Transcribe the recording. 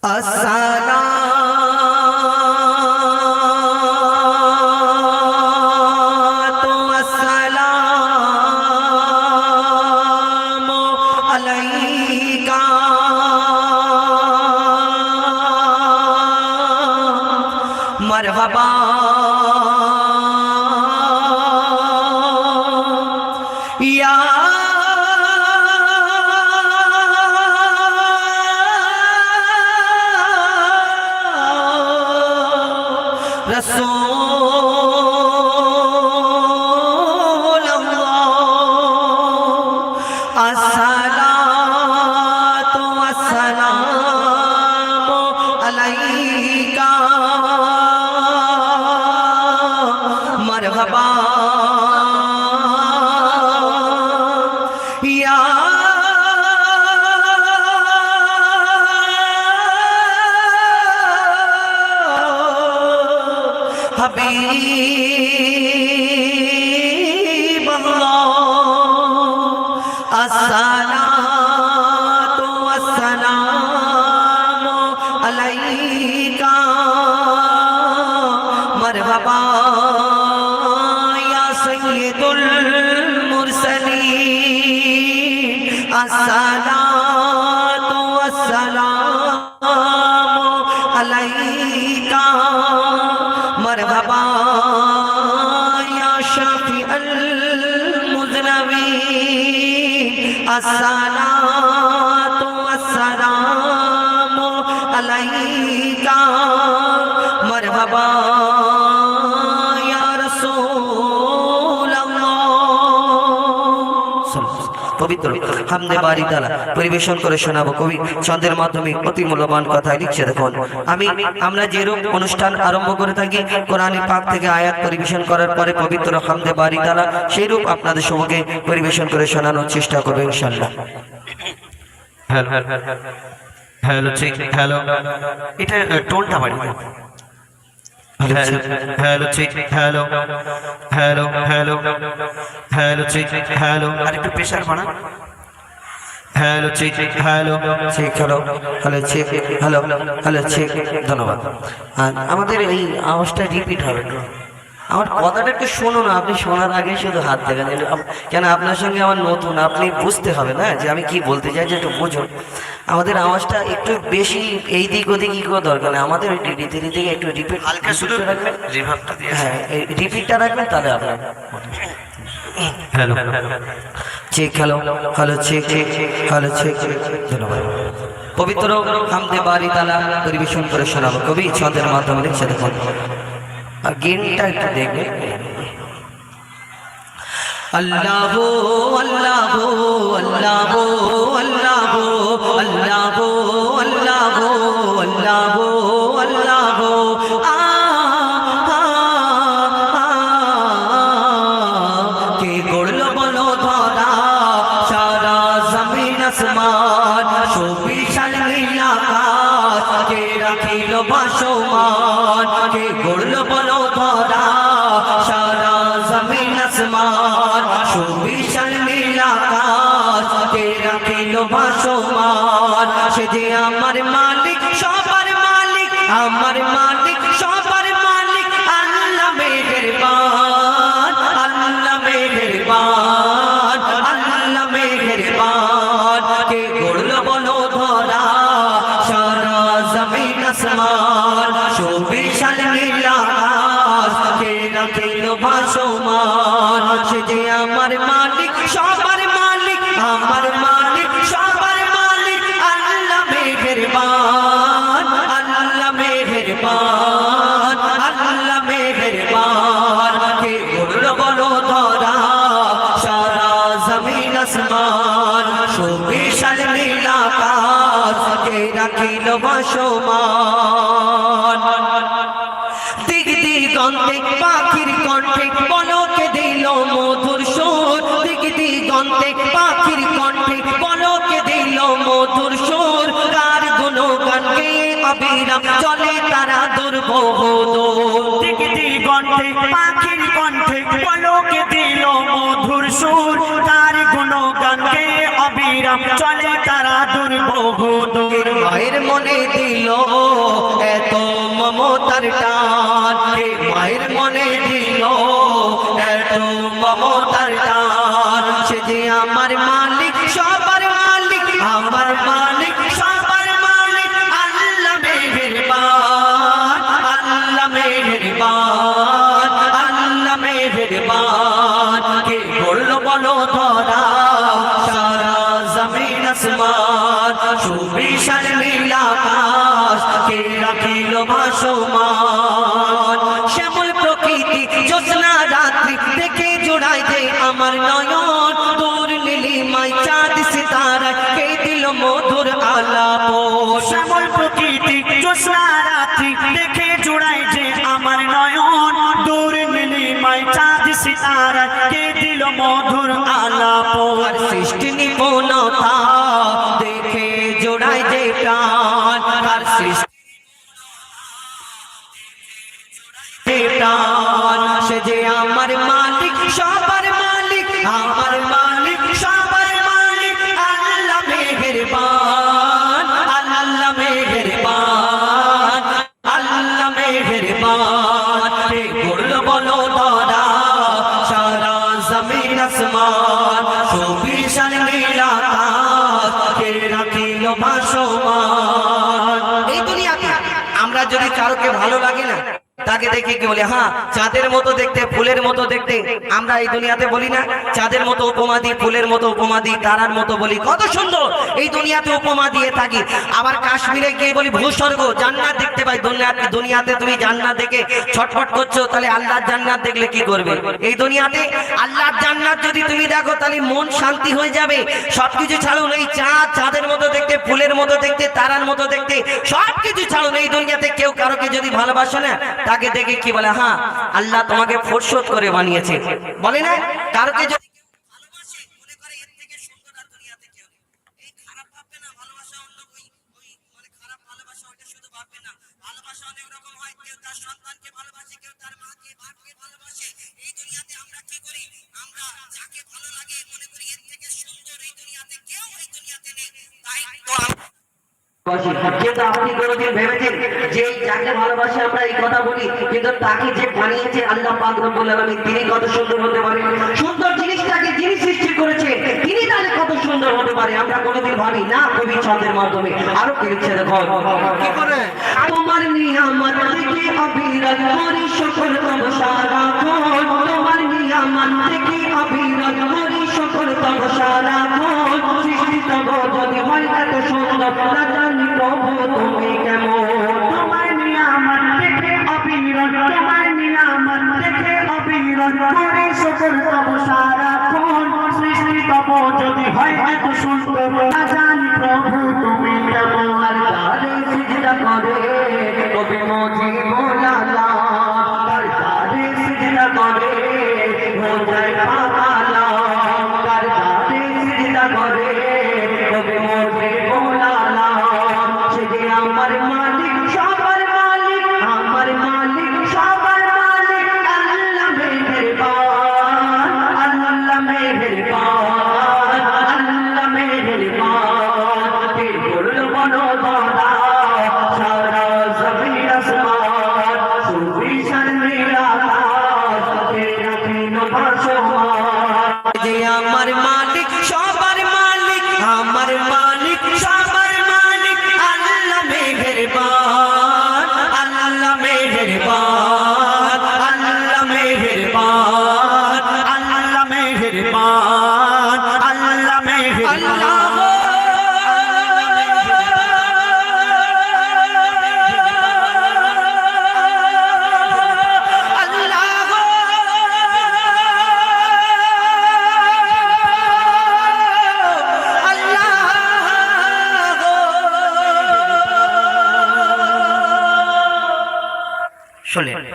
अस्सलातु वस्सलामु अलैका मरहबा या रसूल अल्लाह अस्सलातु वस्सलामु अलैका मरहबा या हबीब अल्लाह अस्सलातु वस्सलामु अलैका मरहबा या सय्यदुल मुरसलीन अस्सलातु वस्सलामु अलैका मरहबा या शाफी अल मुज़नबीन अस्सलातु वस्सलामु अलैका मरहबा या रसूल अल्लाह। पवित्र হামদে বারি তাআলা পরিবেশন করে শোনাবো কবি ছন্দের মাধ্যমে অতি মূল্যবান কথা লিখছে। দেখুন আমরা যেরূপ অনুষ্ঠান আরম্ভ করে থাকি কোরআনে পাক থেকে আয়াত পরিবেশন করার পরে পবিত্র হামদে বারি তাআলা সেই রূপ আপনাদের সম্মুখে পরিবেশন করে শোনানোর চেষ্টা করব ইনশাআল্লাহ। হ্যালো হ্যালো চেক হ্যালো এটা টোনটা বাড়ি hello check hello hello hello hello check hello আরেকটু প্রেসার বাড়া hello check hello check hello hello check hello hello check ধন্যবাদ। আর আমাদের এই আওয়াজটা রিপিট হবে না, আমার কথাটা একটু শুনুন। আপনি শোনার আগে শুধু হাত দেখান, কেন আপনার সঙ্গে আমার নতুন, আপনি বুঝতে হবে না যে আমি কি বলতে চাই, যে একটু বুঝুন। আমাদের আওয়াজটা একটু বেশি এই দিক ওদিক কি করে দরকার নেই, আমাদের ওই ডিডি থেকে একটু রিপিট হালকা শুধু রাখবেন, রিভার্বটা দিয়ে হ্যাঁ এই রিপিটটা রাখবেন, তাহলে আপনার hello check hello hello check check hello check ধন্যবাদ। পবিত্র হামদে বারি তাআলা পরিবেশন করে শোনাবো কবি ছন্দের মাধ্যমে লিখছে। দেখুন আর গেনটা একটু দেখবেন। अल्लाह अल्लाह अल्लाह अल्लाह अल्लाह अल्लाह अल्लाह अल्लाह के गड़ल बलो धरा सारा जमीन आसमान सुविशाल नील आकाश के राखिल भासमान के गड़ल बलो धरा सारा जमीन आसमान সুবিশাল নীল আকাশ কে রাখিল ভাসমান সে যে আমার মালিক সবার মালিক আমার মালিক সবার মালিক আল্লাহ মেহেরবান আল্লাহ মেহেরবান আল্লাহ মেহেরবান কে গড়ল বলো ধরা সারা জমিন আসমান সুবিশাল নীল আকাশ কে রাখিল ভাসমান সে যে আমার মালিক সবার মালিক আমার মালিক সবার মালিক আল্লাহ মেহেরবান আল্লাহ মেহেরবান আল্লাহ মেহেরবান কে গড়ল বলো ধরা সারা জমিন আসমান সুবিশাল নীল আকাশ কে রাখিল ভাসমান দিক দিগন্তে পাখির কণ্ঠে পলকে দিল মধুর সুর দিক দিগন্তে পাখির কণ্ঠে পলকে দিল মধুর সুর কার গুণগান গেয়ে অবিরাম চলে তারা দুর্বহ দিক দিগন্তে পাখির কণ্ঠে পলকে দিল মধুর সুর কার গুণগান গেয়ে অবিরাম চলে তারা দুর্বহ বহু দূর মায়ের মনে দিল এত মমতার টান মায়ের মনে দিল এত মমতার টান সে যে আমার মালিক সবার মালিক আমার মালিক সবার মালিক আল্লাহ মেহেরবান আল্লাহ মেহেরবান আল্লাহ মেহেরবান কে বলল বলো ধরা সারা জমিন আসমান সুবিশাল নীল আকাশ কে রাখিল ভাসমান শ্যামল প্রকৃতি জ্যোৎস্না রাত্রি দেখে জোড়াই দে আমার নয়ন তোর নীলিমায় চাঁদ সিতারা কে দিল মধুর আলাপ শ্যামল প্রকৃতি জ্যোৎস্না রাত্রি দেখে জোড়াই যে আমার নয়ন দূর নীলিমায় চাঁদ সিতারা কে দিল মধুর আলাপ সৃষ্টি নিপুণতা দেখে জোড়াই যে প্রাণ আর সৃষ্টি প্রাণ সে যে আমার মালিক সবার মালিক আমার মালিক সবার মালিক আল্লাহ মেহেরবান আল্লাহ মেহেরবান আল্লাহ মেহেরবান হে বলল বলো ধরা সারা জমিন আসমান সুবিশাল নীল আকাশ কে রাখিল ভাসমান এই দুনিয়াতে আমরা যদি কারোকে ভালো লাগে না তাকে দেখে কি বলে হ্যাঁ চাঁদের মতো দেখতে ফুলের মতো দেখতে আমরা এই দুনিয়াতে বলি না চাঁদের মতো উপমা দিই ফুলের মতো উপমা দিই তারার মতো বলি কত সুন্দর এই দুনিয়াতে উপমা দিয়ে থাকি আবার কাশ্মীরে গিয়ে বলি ভূস্বর্গ জান্নাত দেখতে পাই দুনিয়াতে তুমি জান্নাত দেখে ছটফট করছো তাহলে আল্লাহর জান্নাত দেখলে কি করবে এই দুনিয়াতে আল্লাহর জান্নাত যদি তুমি দেখো তাহলে মন শান্তি হয়ে যাবে সবকিছু ছাড়ুন এই চাঁদের মতো দেখতে ফুলের মতো দেখতে তারার মতো দেখতে সবকিছু ছাড়ুন এই দুনিয়াতে কেউ কারোকে যদি ভালোবাসে না তাকে দেখে কি বলে হ্যাঁ আল্লাহ তোমাকে ফোরশোধ করে বানিয়েছে বলে না কারোকে যদি ভালোবাসে মনে করে এর থেকে সুন্দর আর দুনিয়াতে কেউ নেই এই খারাপ ভাববে না ভালোবাসা অন্য ওই মানে খারাপ ভালোবাসা ওইটা শুধু ভাববে না ভালোবাসা অনেক রকম হয় কেউ তার সন্তানকে ভালোবাসে কেউ তার মাকে বাপকে ভালোবাসে এই দুনিয়াতে আমরা কি করি আমরা যাকে ভালো লাগে মনে করি এর থেকে সুন্দর এই দুনিয়াতে কেউ এই দুনিয়াতে নেই তাই তো কিন্তু আপনি কোনদিন ভেবেছেন যে যাকে ভালোবাসে আমরা এই কথা বলি কিন্তু তাকে যে বানিয়েছে আল্লাহ পাক রব্বুল আলামিন তিনি কত সুন্দর হতে পারে সুন্দর জিনিসটাকে যিনি সৃষ্টি করেছে তিনি তাহলে কত সুন্দর হতে পারে আমরা কোনদিন ভাবি না কবি ছন্দের মাধ্যমে আরো কি লিখছে দেখো কি করে তোমার নিয়ামত থেকে অবিরত করি শুকর তব সারাক্ষণ তোমার নিয়ামত থেকে অবিরত করি শুকর তব সারাক্ষণ সৃষ্টি তব যদি হয় এত সুন্দর না জানি প্রভু তুমি কেমন তোমার নিয়ামত থেকে অবিরত তোমার নিয়ামত থেকে অবিরত করি শুকর তব সারাক্ষণ সৃষ্টি তব যদি হয় এত সুন্দর না জানি প্রভু তুমি কেমন তারে সিজদা করে কবি মুজিবুল আলাম তারে সিজদা করে হো যায় পাগলা তারে সিজদা করে কবি মুজিবুল আলাম সে যে আমার মালিক সবার মালিক আমার মালিক সবার মালিক আল্লাহ মেহেরবান আল্লাহ মেহেরবান আল্লাহ মেহেরবান কে বলল বলো ধরা সারা জমিন আসমান সুবিশাল নীল আকাশ কে রাখিল ভাসমান যে আমার মালিক সবার মালিক আমার মালিক সবার মালিক আল্লাহ মেহেরবান আল্লাহ মেহেরবান আল্লাহ মেহেরবান আল্লাহ মেহেরবান আল্লাহ মেহেরবান শোনেন